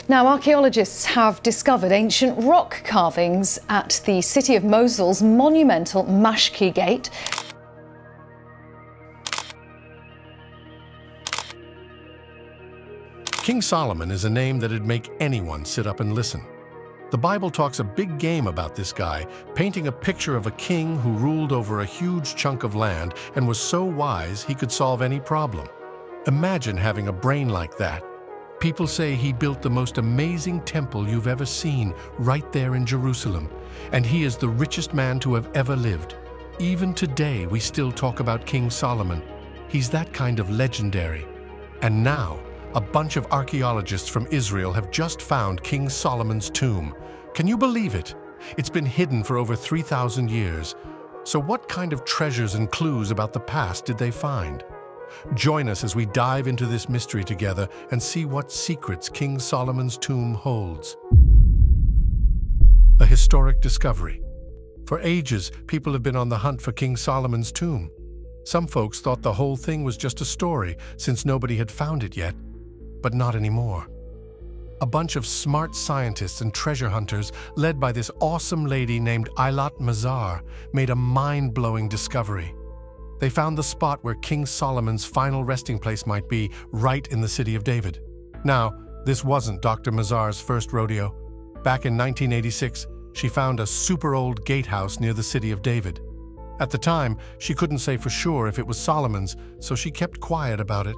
Now, archaeologists have discovered ancient rock carvings at the city of Mosul's monumental Mashki Gate. King Solomon is a name that'd make anyone sit up and listen. The Bible talks a big game about this guy, painting a picture of a king who ruled over a huge chunk of land and was so wise he could solve any problem. Imagine having a brain like that. People say he built the most amazing temple you've ever seen right there in Jerusalem, and he is the richest man to have ever lived. Even today, we still talk about King Solomon. He's that kind of legendary. And now, a bunch of archaeologists from Israel have just found King Solomon's tomb. Can you believe it? It's been hidden for over 3,000 years. So what kind of treasures and clues about the past did they find? Join us as we dive into this mystery together and see what secrets King Solomon's tomb holds. A historic discovery. For ages, people have been on the hunt for King Solomon's tomb. Some folks thought the whole thing was just a story since nobody had found it yet, but not anymore. A bunch of smart scientists and treasure hunters, led by this awesome lady named Eilat Mazar, made a mind-blowing discovery. They found the spot where King Solomon's final resting place might be, right in the city of David. Now, this wasn't Dr. Mazar's first rodeo. Back in 1986, she found a super old gatehouse near the city of David. At the time, she couldn't say for sure if it was Solomon's, so she kept quiet about it.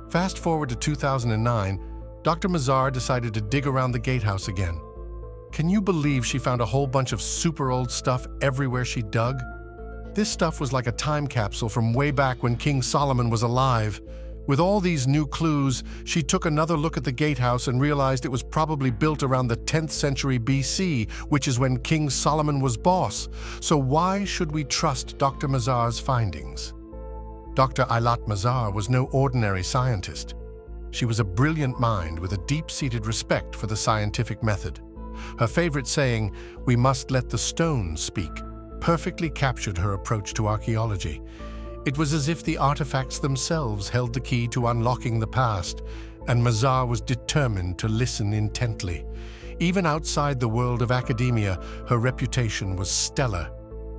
Fast forward to 2009, Dr. Mazar decided to dig around the gatehouse again. Can you believe she found a whole bunch of super old stuff everywhere she dug? This stuff was like a time capsule from way back when King Solomon was alive. With all these new clues, she took another look at the gatehouse and realized it was probably built around the 10th century BC, which is when King Solomon was boss. So why should we trust Dr. Mazar's findings? Dr. Eilat Mazar was no ordinary scientist. She was a brilliant mind with a deep-seated respect for the scientific method. Her favorite saying, "We must let the stones speak," perfectly captured her approach to archaeology. It was as if the artifacts themselves held the key to unlocking the past, and Mazar was determined to listen intently. Even outside the world of academia, her reputation was stellar.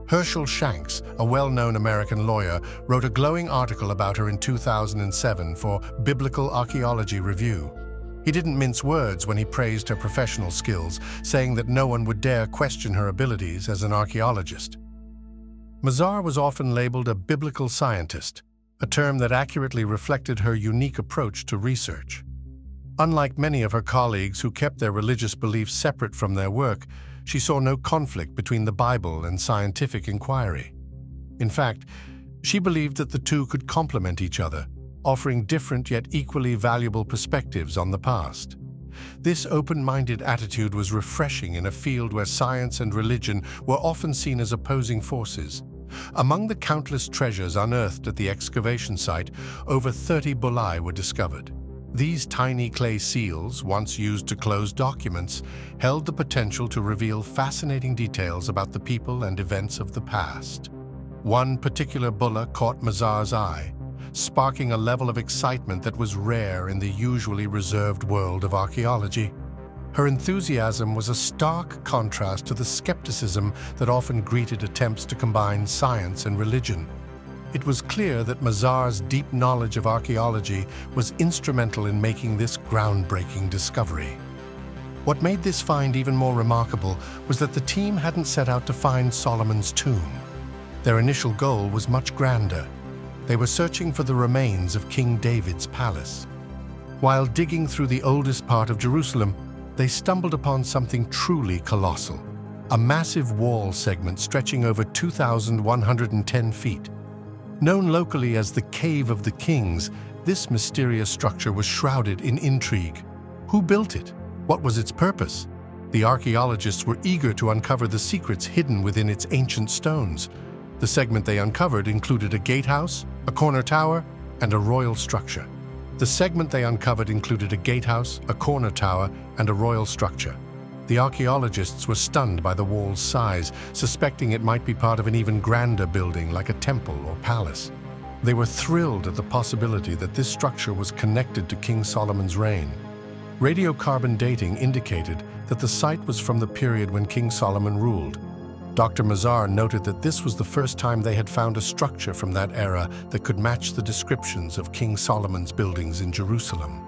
Herschel Shanks, a well-known American lawyer, wrote a glowing article about her in 2007 for Biblical Archaeology Review. He didn't mince words when he praised her professional skills, saying that no one would dare question her abilities as an archaeologist. Mazar was often labeled a biblical scientist, a term that accurately reflected her unique approach to research. Unlike many of her colleagues who kept their religious beliefs separate from their work, she saw no conflict between the Bible and scientific inquiry. In fact, she believed that the two could complement each other, offering different yet equally valuable perspectives on the past. This open-minded attitude was refreshing in a field where science and religion were often seen as opposing forces. Among the countless treasures unearthed at the excavation site, over 30 bullae were discovered. These tiny clay seals, once used to close documents, held the potential to reveal fascinating details about the people and events of the past. One particular bulla caught Mazar's eye, sparking a level of excitement that was rare in the usually reserved world of archaeology. Her enthusiasm was a stark contrast to the skepticism that often greeted attempts to combine science and religion. It was clear that Mazar's deep knowledge of archaeology was instrumental in making this groundbreaking discovery. What made this find even more remarkable was that the team hadn't set out to find Solomon's tomb. Their initial goal was much grander. They were searching for the remains of King David's palace. While digging through the oldest part of Jerusalem, they stumbled upon something truly colossal, a massive wall segment stretching over 2,110 feet. Known locally as the Cave of the Kings, this mysterious structure was shrouded in intrigue. Who built it? What was its purpose? The archaeologists were eager to uncover the secrets hidden within its ancient stones. The segment they uncovered included a gatehouse, a corner tower, and a royal structure. The segment they uncovered included a gatehouse, a corner tower, and a royal structure. The archaeologists were stunned by the wall's size, suspecting it might be part of an even grander building like a temple or palace. They were thrilled at the possibility that this structure was connected to King Solomon's reign. Radiocarbon dating indicated that the site was from the period when King Solomon ruled. Dr. Mazar noted that this was the first time they had found a structure from that era that could match the descriptions of King Solomon's buildings in Jerusalem.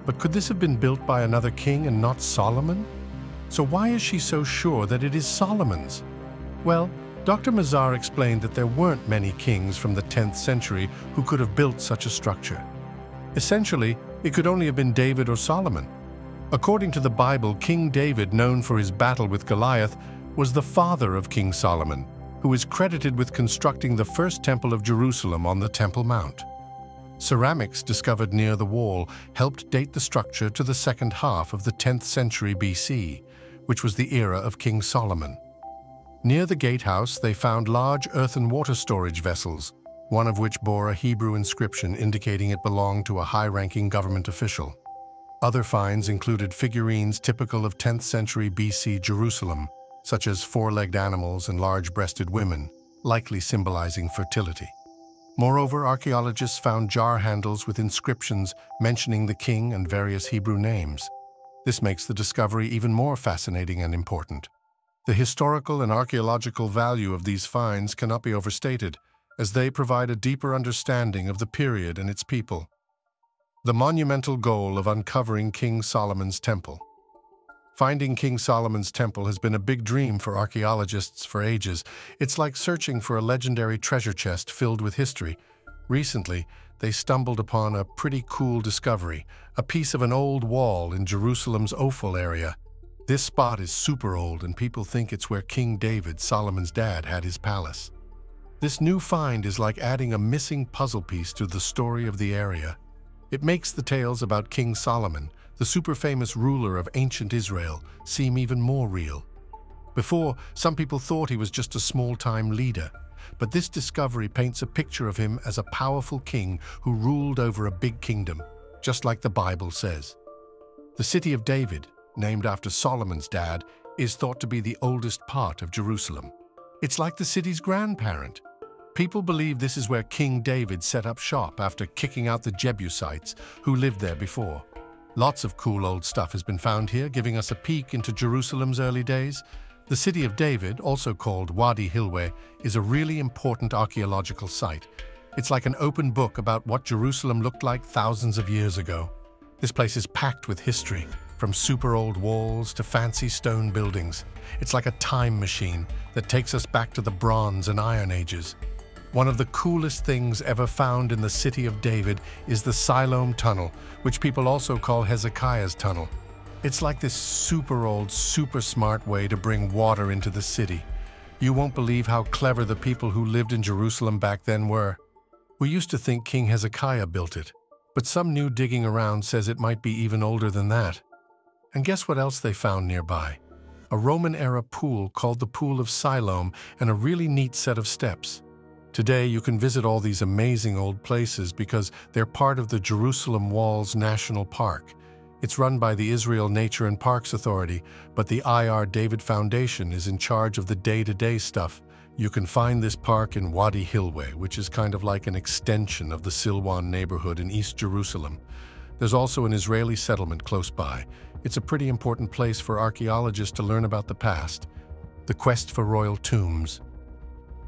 But could this have been built by another king and not Solomon? So why is she so sure that it is Solomon's? Well, Dr. Mazar explained that there weren't many kings from the 10th century who could have built such a structure. Essentially, it could only have been David or Solomon. According to the Bible, King David, known for his battle with Goliath, was the father of King Solomon, who is credited with constructing the first temple of Jerusalem on the Temple Mount. Ceramics discovered near the wall helped date the structure to the second half of the 10th century BC, which was the era of King Solomon. Near the gatehouse, they found large earthen water storage vessels, one of which bore a Hebrew inscription indicating it belonged to a high-ranking government official. Other finds included figurines typical of 10th century BC Jerusalem, such as four-legged animals and large-breasted women, likely symbolizing fertility. Moreover, archaeologists found jar handles with inscriptions mentioning the king and various Hebrew names. This makes the discovery even more fascinating and important. The historical and archaeological value of these finds cannot be overstated, as they provide a deeper understanding of the period and its people. The monumental goal of uncovering King Solomon's temple. Finding King Solomon's temple has been a big dream for archaeologists for ages. It's like searching for a legendary treasure chest filled with history. Recently, they stumbled upon a pretty cool discovery, a piece of an old wall in Jerusalem's Ophel area. This spot is super old, and people think it's where King David, Solomon's dad, had his palace. This new find is like adding a missing puzzle piece to the story of the area. It makes the tales about King Solomon, the super-famous ruler of ancient Israel, seem even more real. Before, some people thought he was just a small-time leader, but this discovery paints a picture of him as a powerful king who ruled over a big kingdom, just like the Bible says. The city of David, named after Solomon's dad, is thought to be the oldest part of Jerusalem. It's like the city's grandparent. People believe this is where King David set up shop after kicking out the Jebusites who lived there before. Lots of cool old stuff has been found here, giving us a peek into Jerusalem's early days. The city of David, also called Wadi Hilwe, is a really important archaeological site. It's like an open book about what Jerusalem looked like thousands of years ago. This place is packed with history, from super old walls to fancy stone buildings. It's like a time machine that takes us back to the Bronze and Iron Ages. One of the coolest things ever found in the city of David is the Siloam Tunnel, which people also call Hezekiah's Tunnel. It's like this super old, super smart way to bring water into the city. You won't believe how clever the people who lived in Jerusalem back then were. We used to think King Hezekiah built it, but some new digging around says it might be even older than that. And guess what else they found nearby? A Roman-era pool called the Pool of Siloam and a really neat set of steps. Today, you can visit all these amazing old places because they're part of the Jerusalem Walls National Park. It's run by the Israel Nature and Parks Authority, but the I.R. David Foundation is in charge of the day-to-day stuff. You can find this park in Wadi Hilwe, which is kind of like an extension of the Silwan neighborhood in East Jerusalem. There's also an Israeli settlement close by. It's a pretty important place for archaeologists to learn about the past. The quest for royal tombs.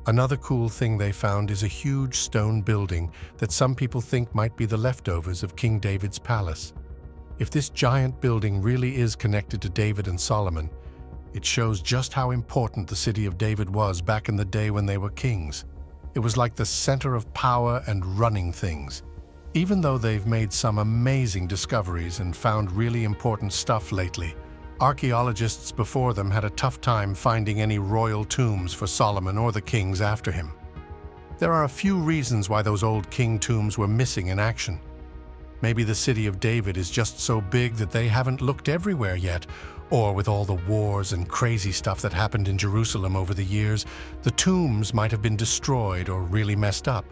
Another cool thing they found is a huge stone building that some people think might be the leftovers of King David's palace. If this giant building really is connected to David and Solomon, it shows just how important the city of David was back in the day when they were kings. It was like the center of power and running things. Even though they've made some amazing discoveries and found really important stuff lately, archaeologists before them had a tough time finding any royal tombs for Solomon or the kings after him. There are a few reasons why those old king tombs were missing in action. Maybe the city of David is just so big that they haven't looked everywhere yet, or with all the wars and crazy stuff that happened in Jerusalem over the years, the tombs might have been destroyed or really messed up.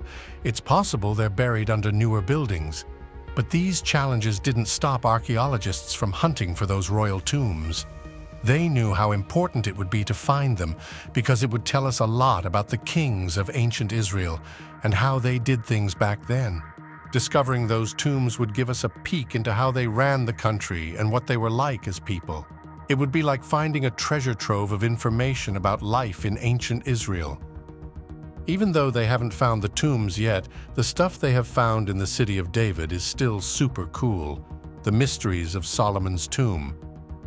It's possible they're buried under newer buildings. But these challenges didn't stop archaeologists from hunting for those royal tombs. They knew how important it would be to find them because it would tell us a lot about the kings of ancient Israel and how they did things back then. Discovering those tombs would give us a peek into how they ran the country and what they were like as people. It would be like finding a treasure trove of information about life in ancient Israel. Even though they haven't found the tombs yet, the stuff they have found in the city of David is still super cool. The mysteries of Solomon's tomb.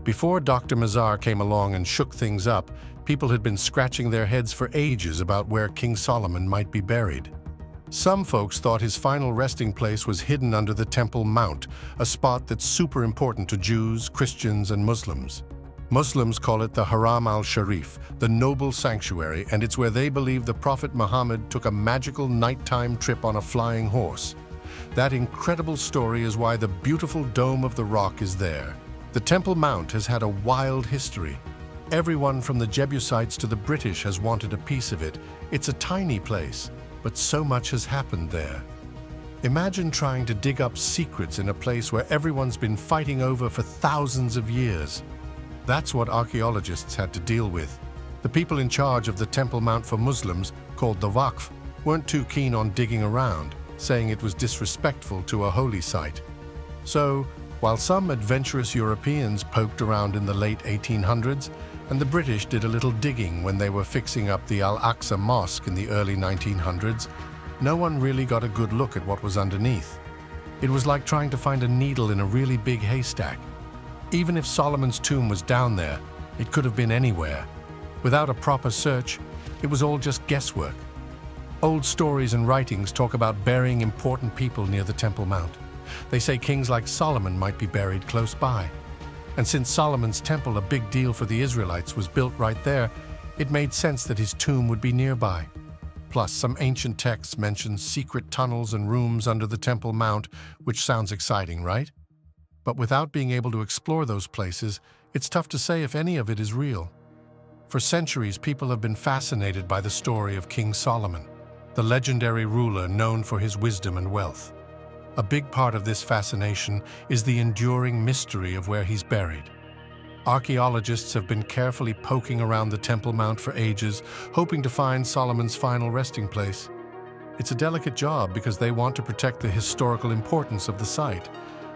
Before Dr. Mazar came along and shook things up, people had been scratching their heads for ages about where King Solomon might be buried. Some folks thought his final resting place was hidden under the Temple Mount, a spot that's super important to Jews, Christians, and Muslims. Muslims call it the Haram al-Sharif, the noble sanctuary, and it's where they believe the Prophet Muhammad took a magical nighttime trip on a flying horse. That incredible story is why the beautiful Dome of the Rock is there. The Temple Mount has had a wild history. Everyone from the Jebusites to the British has wanted a piece of it. It's a tiny place, but so much has happened there. Imagine trying to dig up secrets in a place where everyone's been fighting over for thousands of years. That's what archaeologists had to deal with. The people in charge of the Temple Mount for Muslims, called the Waqf, weren't too keen on digging around, saying it was disrespectful to a holy site. So, while some adventurous Europeans poked around in the late 1800s, and the British did a little digging when they were fixing up the Al-Aqsa Mosque in the early 1900s, no one really got a good look at what was underneath. It was like trying to find a needle in a really big haystack. Even if Solomon's tomb was down there, it could have been anywhere. Without a proper search, it was all just guesswork. Old stories and writings talk about burying important people near the Temple Mount. They say kings like Solomon might be buried close by. And since Solomon's temple, a big deal for the Israelites, was built right there, it made sense that his tomb would be nearby. Plus, some ancient texts mention secret tunnels and rooms under the Temple Mount, which sounds exciting, right? But without being able to explore those places, it's tough to say if any of it is real. For centuries, people have been fascinated by the story of King Solomon, the legendary ruler known for his wisdom and wealth. A big part of this fascination is the enduring mystery of where he's buried. Archaeologists have been carefully poking around the Temple Mount for ages, hoping to find Solomon's final resting place. It's a delicate job because they want to protect the historical importance of the site.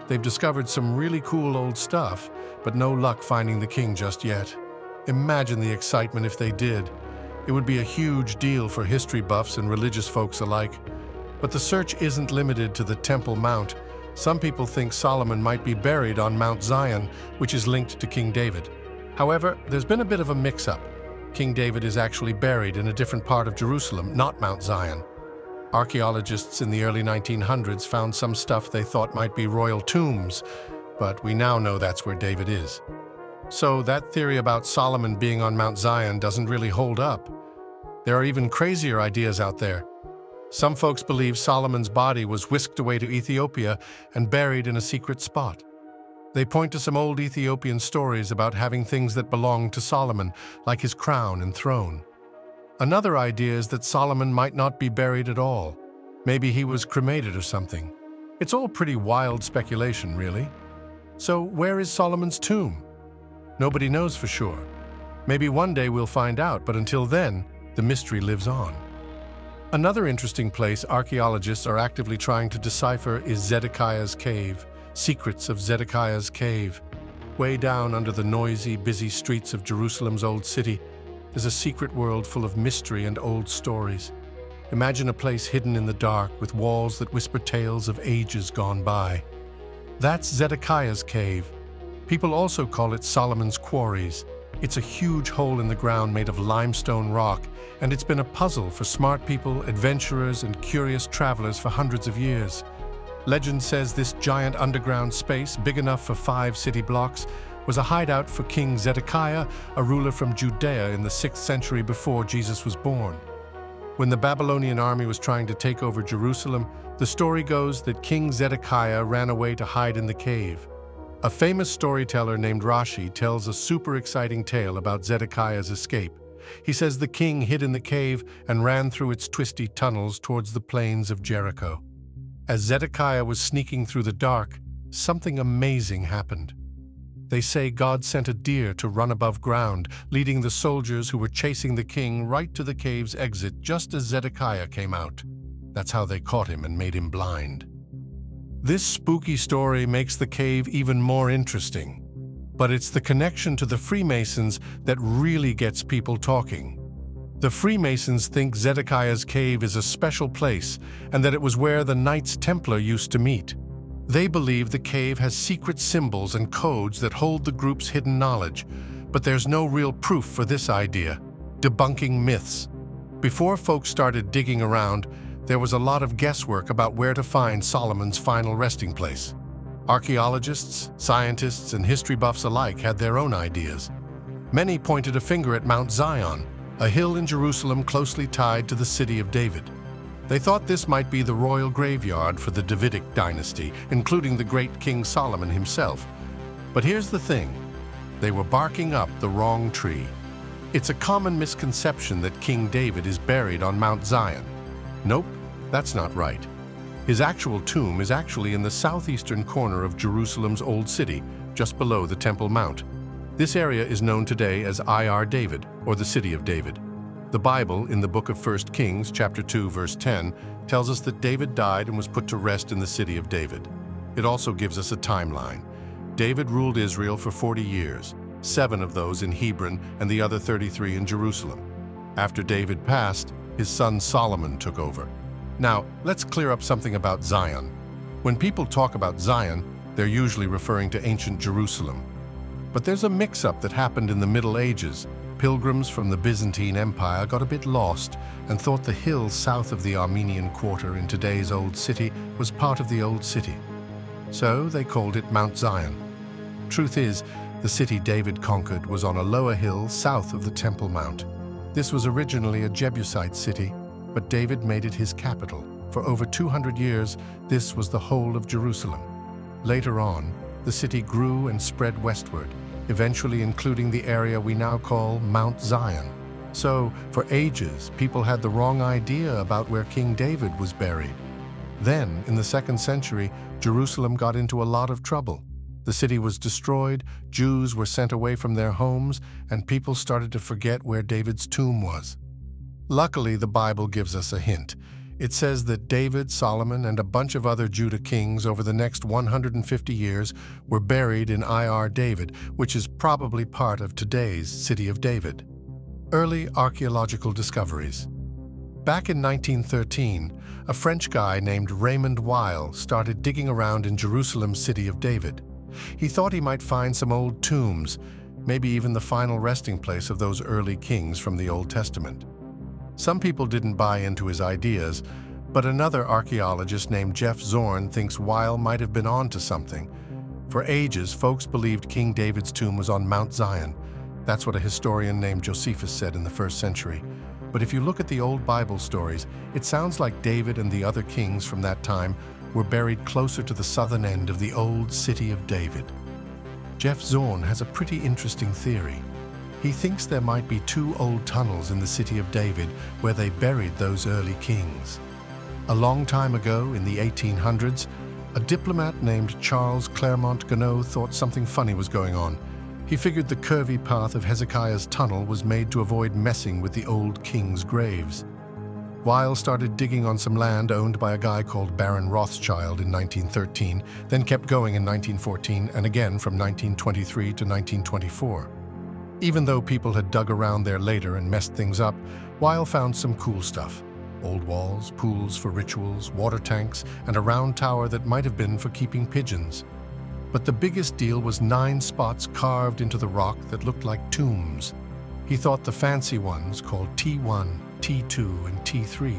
They've discovered some really cool old stuff, but no luck finding the king just yet. Imagine the excitement if they did. It would be a huge deal for history buffs and religious folks alike. But the search isn't limited to the Temple Mount. Some people think Solomon might be buried on Mount Zion, which is linked to King David. However, there's been a bit of a mix-up. King David is actually buried in a different part of Jerusalem, not Mount Zion. Archaeologists in the early 1900s found some stuff they thought might be royal tombs, but we now know that's where David is. So that theory about Solomon being on Mount Zion doesn't really hold up. There are even crazier ideas out there. Some folks believe Solomon's body was whisked away to Ethiopia and buried in a secret spot. They point to some old Ethiopian stories about having things that belonged to Solomon, like his crown and throne. Another idea is that Solomon might not be buried at all. Maybe he was cremated or something. It's all pretty wild speculation, really. So where is Solomon's tomb? Nobody knows for sure. Maybe one day we'll find out, but until then, the mystery lives on. Another interesting place archaeologists are actively trying to decipher is Zedekiahs Cave, secrets of Zedekiahs Cave. Way down under the noisy, busy streets of Jerusalem's old city, there's a secret world full of mystery and old stories. Imagine a place hidden in the dark with walls that whisper tales of ages gone by. That's Zedekiahs Cave. People also call it Solomon's Quarries. It's a huge hole in the ground made of limestone rock, and it's been a puzzle for smart people, adventurers, and curious travelers for hundreds of years. Legend says this giant underground space, big enough for 5 city blocks, was a hideout for King Zedekiah, a ruler from Judea in the 6th century before Jesus was born. When the Babylonian army was trying to take over Jerusalem, the story goes that King Zedekiah ran away to hide in the cave. A famous storyteller named Rashi tells a super exciting tale about Zedekiah's escape. He says the king hid in the cave and ran through its twisty tunnels towards the plains of Jericho. As Zedekiah was sneaking through the dark, something amazing happened. They say God sent a deer to run above ground, leading the soldiers who were chasing the king right to the cave's exit just as Zedekiah came out. That's how they caught him and made him blind. This spooky story makes the cave even more interesting. But it's the connection to the Freemasons that really gets people talking. The Freemasons think Zedekiahs Cave is a special place and that it was where the Knights Templar used to meet. They believe the cave has secret symbols and codes that hold the group's hidden knowledge, but there's no real proof for this idea. Debunking myths. Before folks started digging around, there was a lot of guesswork about where to find Solomon's final resting place. Archaeologists, scientists, and history buffs alike had their own ideas. Many pointed a finger at Mount Zion, a hill in Jerusalem closely tied to the city of David. They thought this might be the royal graveyard for the Davidic dynasty, including the great King Solomon himself. But here's the thing, they were barking up the wrong tree. It's a common misconception that King David is buried on Mount Zion. Nope, that's not right. His actual tomb is actually in the southeastern corner of Jerusalem's Old City, just below the Temple Mount. This area is known today as Ir David, or the City of David. The Bible, in the book of 1 Kings, chapter 2, verse 10, tells us that David died and was put to rest in the City of David. It also gives us a timeline. David ruled Israel for 40 years, 7 of those in Hebron and the other 33 in Jerusalem. After David passed, his son Solomon took over. Now, let's clear up something about Zion. When people talk about Zion, they're usually referring to ancient Jerusalem. But there's a mix-up that happened in the Middle Ages. Pilgrims from the Byzantine Empire got a bit lost and thought the hill south of the Armenian Quarter in today's Old City was part of the Old City. So they called it Mount Zion. Truth is, the city David conquered was on a lower hill south of the Temple Mount. This was originally a Jebusite city, but David made it his capital. For over 200 years, this was the whole of Jerusalem. Later on, the city grew and spread westward, eventually including the area we now call Mount Zion. So, for ages, people had the wrong idea about where King David was buried. Then, in the 2nd century, Jerusalem got into a lot of trouble. The city was destroyed, Jews were sent away from their homes, and people started to forget where David's tomb was. Luckily, the Bible gives us a hint. It says that David, Solomon, and a bunch of other Judah kings over the next 150 years were buried in Ir David, which is probably part of today's City of David. Early archaeological discoveries. Back in 1913, a French guy named Raymond Weil started digging around in Jerusalem's City of David. He thought he might find some old tombs, maybe even the final resting place of those early kings from the Old Testament. Some people didn't buy into his ideas, but another archaeologist named Jeff Zorn thinks Weil might have been onto something. For ages, folks believed King David's tomb was on Mount Zion. That's what a historian named Josephus said in the 1st century. But if you look at the old Bible stories, it sounds like David and the other kings from that time were buried closer to the southern end of the old City of David. Jeff Zorn has a pretty interesting theory. He thinks there might be 2 old tunnels in the City of David where they buried those early kings. A long time ago, in the 1800s, a diplomat named Charles Claremont thought something funny was going on. He figured the curvy path of Hezekiah's tunnel was made to avoid messing with the old kings' graves. Weil started digging on some land owned by a guy called Baron Rothschild in 1913, then kept going in 1914 and again from 1923 to 1924. Even though people had dug around there later and messed things up, Weil found some cool stuff. Old walls, pools for rituals, water tanks, and a round tower that might have been for keeping pigeons. But the biggest deal was 9 spots carved into the rock that looked like tombs. He thought the fancy ones, called T1, T2, and T3,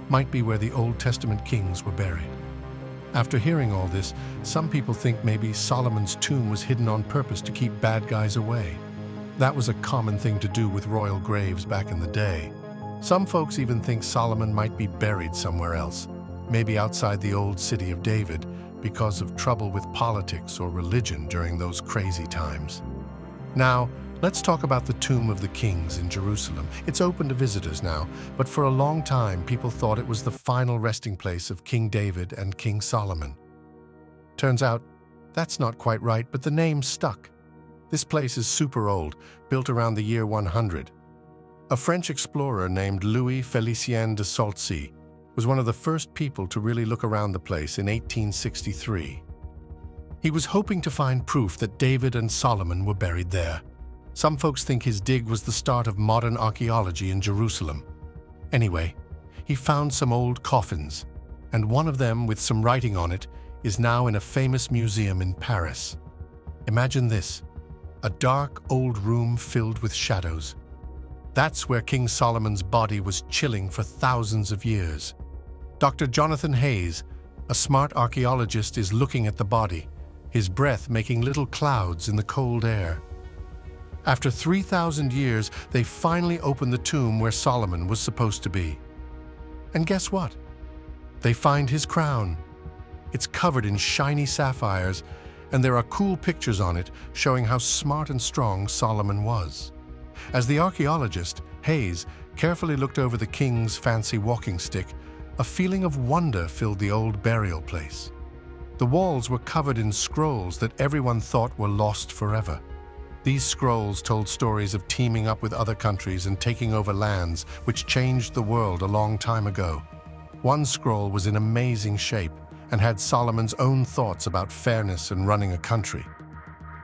might be where the Old Testament kings were buried. After hearing all this, some people think maybe Solomon's tomb was hidden on purpose to keep bad guys away. That was a common thing to do with royal graves back in the day. Some folks even think Solomon might be buried somewhere else, maybe outside the old City of David, because of trouble with politics or religion during those crazy times. Now, let's talk about the Tomb of the Kings in Jerusalem. It's open to visitors now, but for a long time people thought it was the final resting place of King David and King Solomon. Turns out, that's not quite right, but the name stuck. This place is super old, built around the year 100. A French explorer named Louis Félicien de Salcy was one of the first people to really look around the place in 1863. He was hoping to find proof that David and Solomon were buried there. Some folks think his dig was the start of modern archaeology in Jerusalem. Anyway, he found some old coffins, and one of them with some writing on it is now in a famous museum in Paris. Imagine this, a dark old room filled with shadows. That's where King Solomon's body was chilling for thousands of years. Dr. Jonathan Hayes, a smart archaeologist, is looking at the body, his breath making little clouds in the cold air. After 3,000 years, they finally opened the tomb where Solomon was supposed to be. And guess what? They find his crown. It's covered in shiny sapphires, and there are cool pictures on it showing how smart and strong Solomon was. As the archaeologist, Hayes carefully looked over the king's fancy walking stick, a feeling of wonder filled the old burial place. The walls were covered in scrolls that everyone thought were lost forever. These scrolls told stories of teaming up with other countries and taking over lands which changed the world a long time ago. One scroll was in amazing shape and had Solomon's own thoughts about fairness and running a country.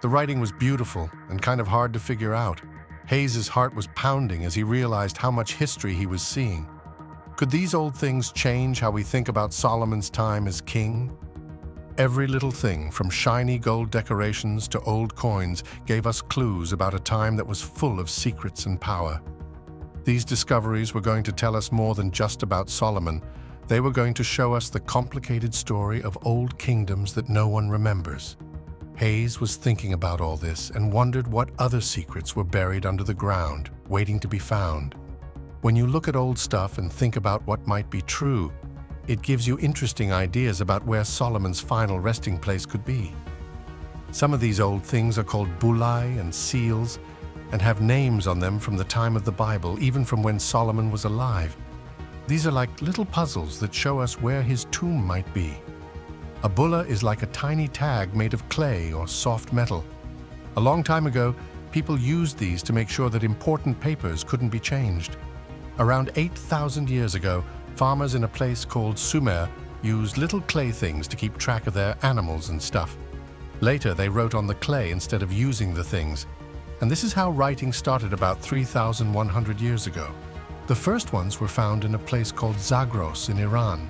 The writing was beautiful and kind of hard to figure out. Hayes's heart was pounding as he realized how much history he was seeing. Could these old things change how we think about Solomon's time as king? Every little thing, from shiny gold decorations to old coins, gave us clues about a time that was full of secrets and power. These discoveries were going to tell us more than just about Solomon. They were going to show us the complicated story of old kingdoms that no one remembers. Hayes was thinking about all this and wondered what other secrets were buried under the ground, waiting to be found. When you look at old stuff and think about what might be true, it gives you interesting ideas about where Solomon's final resting place could be. Some of these old things are called bullae and seals and have names on them from the time of the Bible, even from when Solomon was alive. These are like little puzzles that show us where his tomb might be. A bulla is like a tiny tag made of clay or soft metal. A long time ago, people used these to make sure that important papers couldn't be changed. Around 8,000 years ago, farmers in a place called Sumer used little clay things to keep track of their animals and stuff. Later, they wrote on the clay instead of using the things. And this is how writing started about 3,100 years ago. The first ones were found in a place called Zagros in Iran.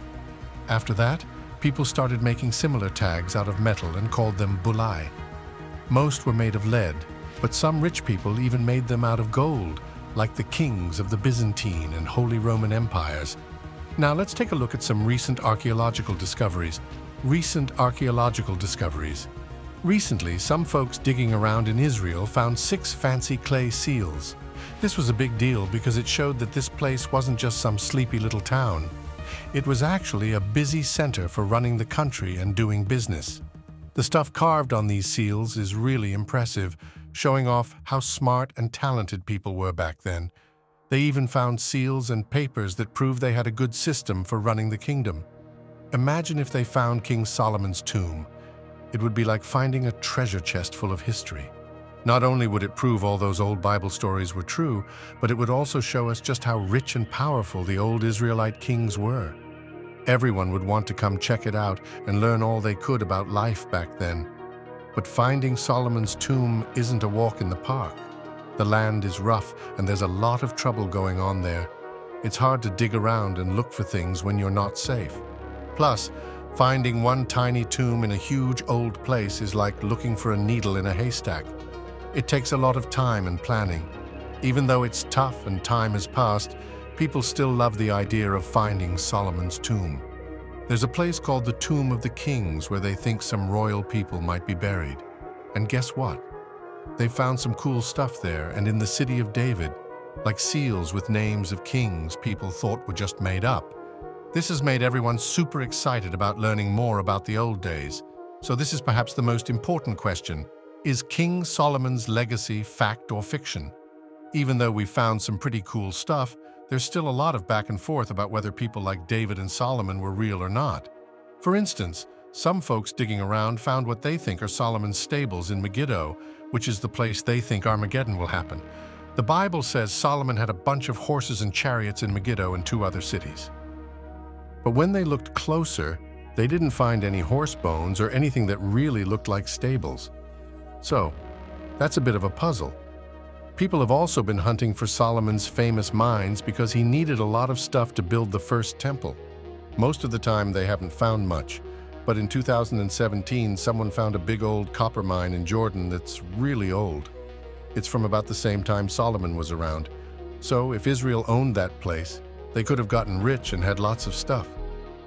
After that, people started making similar tags out of metal and called them bullae. Most were made of lead, but some rich people even made them out of gold, like the kings of the Byzantine and Holy Roman empires. Now let's take a look at some recent archaeological discoveries. Recently, some folks digging around in Israel found 6 fancy clay seals. This was a big deal because it showed that this place wasn't just some sleepy little town. It was actually a busy center for running the country and doing business. The stuff carved on these seals is really impressive, showing off how smart and talented people were back then. They even found seals and papers that prove they had a good system for running the kingdom. Imagine if they found King Solomon's tomb. It would be like finding a treasure chest full of history. Not only would it prove all those old Bible stories were true, but it would also show us just how rich and powerful the old Israelite kings were. Everyone would want to come check it out and learn all they could about life back then. But finding Solomon's tomb isn't a walk in the park. The land is rough and there's a lot of trouble going on there. It's hard to dig around and look for things when you're not safe. Plus, finding one tiny tomb in a huge old place is like looking for a needle in a haystack. It takes a lot of time and planning. Even though it's tough and time has passed, people still love the idea of finding Solomon's tomb. There's a place called the Tomb of the Kings where they think some royal people might be buried. And guess what? They found some cool stuff there and in the city of David, like seals with names of kings people thought were just made up. This has made everyone super excited about learning more about the old days. So this is perhaps the most important question. Is King Solomon's legacy fact or fiction? Even though we've found some pretty cool stuff, there's still a lot of back and forth about whether people like David and Solomon were real or not. For instance, some folks digging around found what they think are Solomon's stables in Megiddo, which is the place they think Armageddon will happen. The Bible says Solomon had a bunch of horses and chariots in Megiddo and 2 other cities. But when they looked closer, they didn't find any horse bones or anything that really looked like stables. So, that's a bit of a puzzle. People have also been hunting for Solomon's famous mines because he needed a lot of stuff to build the first temple. Most of the time, they haven't found much. But in 2017, someone found a big old copper mine in Jordan that's really old. It's from about the same time Solomon was around. So, if Israel owned that place, they could have gotten rich and had lots of stuff.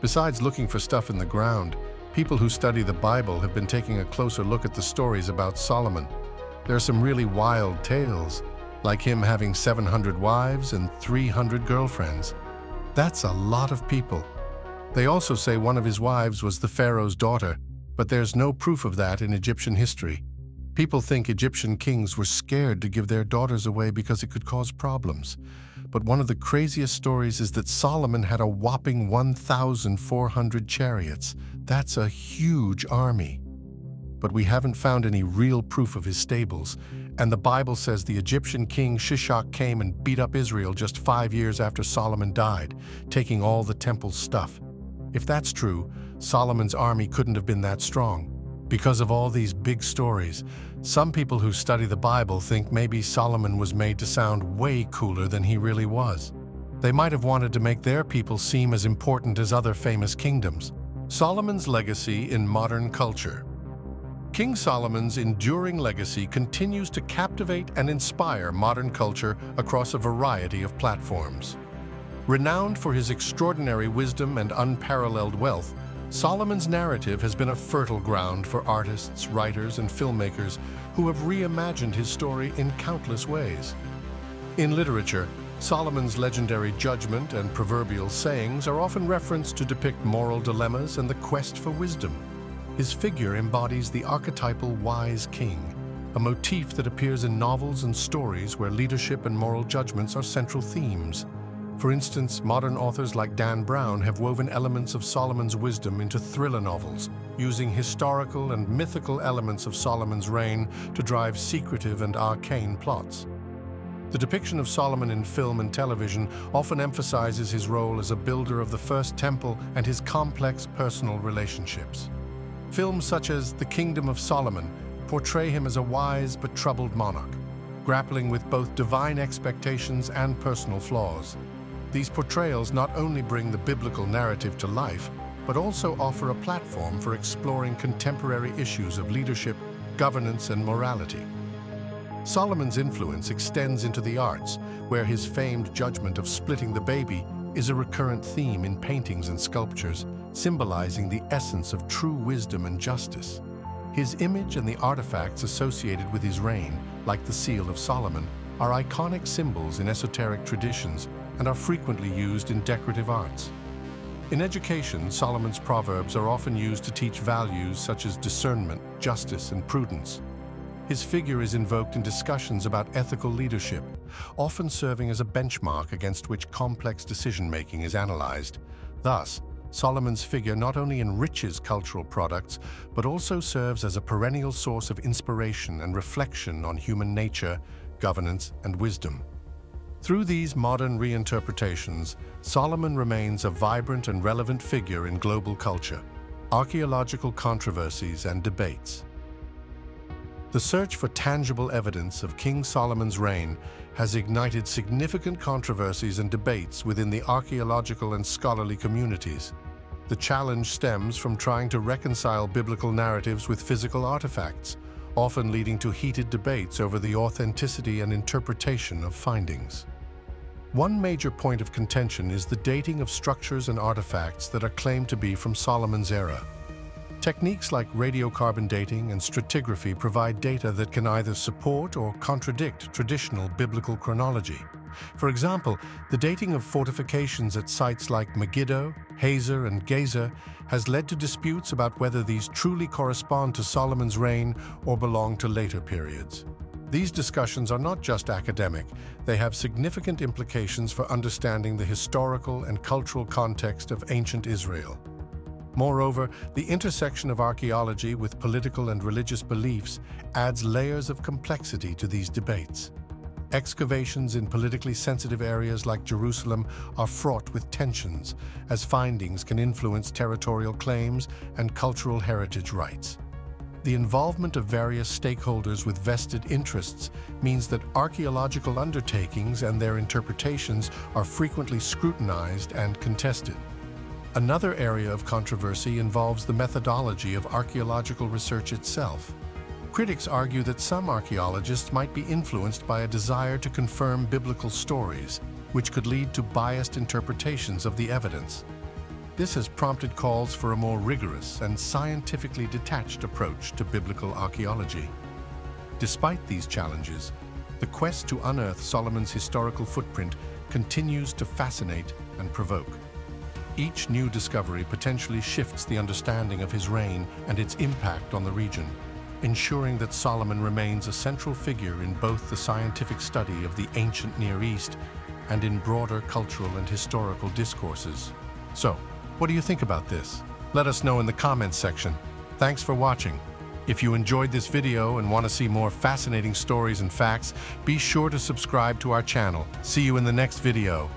Besides looking for stuff in the ground, people who study the Bible have been taking a closer look at the stories about Solomon. There are some really wild tales, like him having 700 wives and 300 girlfriends. That's a lot of people. They also say one of his wives was the pharaoh's daughter, but there's no proof of that in Egyptian history. People think Egyptian kings were scared to give their daughters away because it could cause problems. But one of the craziest stories is that Solomon had a whopping 1,400 chariots. That's a huge army. But we haven't found any real proof of his stables, and the Bible says the Egyptian king Shishak came and beat up Israel just 5 years after Solomon died, taking all the temple's stuff. If that's true, Solomon's army couldn't have been that strong. Because of all these big stories, some people who study the Bible think maybe Solomon was made to sound way cooler than he really was. They might have wanted to make their people seem as important as other famous kingdoms. Solomon's legacy in modern culture. King Solomon's enduring legacy continues to captivate and inspire modern culture across a variety of platforms. Renowned for his extraordinary wisdom and unparalleled wealth, Solomon's narrative has been a fertile ground for artists, writers, and filmmakers who have reimagined his story in countless ways. In literature, Solomon's legendary judgment and proverbial sayings are often referenced to depict moral dilemmas and the quest for wisdom. His figure embodies the archetypal wise king, a motif that appears in novels and stories where leadership and moral judgments are central themes. For instance, modern authors like Dan Brown have woven elements of Solomon's wisdom into thriller novels, using historical and mythical elements of Solomon's reign to drive secretive and arcane plots. The depiction of Solomon in film and television often emphasizes his role as a builder of the first temple and his complex personal relationships. Films such as The Kingdom of Solomon portray him as a wise but troubled monarch, grappling with both divine expectations and personal flaws. These portrayals not only bring the biblical narrative to life, but also offer a platform for exploring contemporary issues of leadership, governance, and morality. Solomon's influence extends into the arts, where his famed judgment of splitting the baby is a recurrent theme in paintings and sculptures, symbolizing the essence of true wisdom and justice. His image and the artifacts associated with his reign, like the Seal of Solomon, are iconic symbols in esoteric traditions and are frequently used in decorative arts. In education, Solomon's proverbs are often used to teach values such as discernment, justice, and prudence. His figure is invoked in discussions about ethical leadership, often serving as a benchmark against which complex decision-making is analyzed. Thus, Solomon's figure not only enriches cultural products, but also serves as a perennial source of inspiration and reflection on human nature, governance, and wisdom. Through these modern reinterpretations, Solomon remains a vibrant and relevant figure in global culture, archaeological controversies, and debates. The search for tangible evidence of King Solomon's reign has ignited significant controversies and debates within the archaeological and scholarly communities. The challenge stems from trying to reconcile biblical narratives with physical artifacts, often leading to heated debates over the authenticity and interpretation of findings. One major point of contention is the dating of structures and artifacts that are claimed to be from Solomon's era. Techniques like radiocarbon dating and stratigraphy provide data that can either support or contradict traditional biblical chronology. For example, the dating of fortifications at sites like Megiddo, Hazor, and Gezer has led to disputes about whether these truly correspond to Solomon's reign or belong to later periods. These discussions are not just academic, they have significant implications for understanding the historical and cultural context of ancient Israel. Moreover, the intersection of archaeology with political and religious beliefs adds layers of complexity to these debates. Excavations in politically sensitive areas like Jerusalem are fraught with tensions, as findings can influence territorial claims and cultural heritage rights. The involvement of various stakeholders with vested interests means that archaeological undertakings and their interpretations are frequently scrutinized and contested. Another area of controversy involves the methodology of archaeological research itself. Critics argue that some archaeologists might be influenced by a desire to confirm biblical stories, which could lead to biased interpretations of the evidence. This has prompted calls for a more rigorous and scientifically detached approach to biblical archaeology. Despite these challenges, the quest to unearth Solomon's historical footprint continues to fascinate and provoke. Each new discovery potentially shifts the understanding of his reign and its impact on the region, ensuring that Solomon remains a central figure in both the scientific study of the ancient Near East and in broader cultural and historical discourses. So, what do you think about this? Let us know in the comments section. Thanks for watching. If you enjoyed this video and want to see more fascinating stories and facts, be sure to subscribe to our channel. See you in the next video.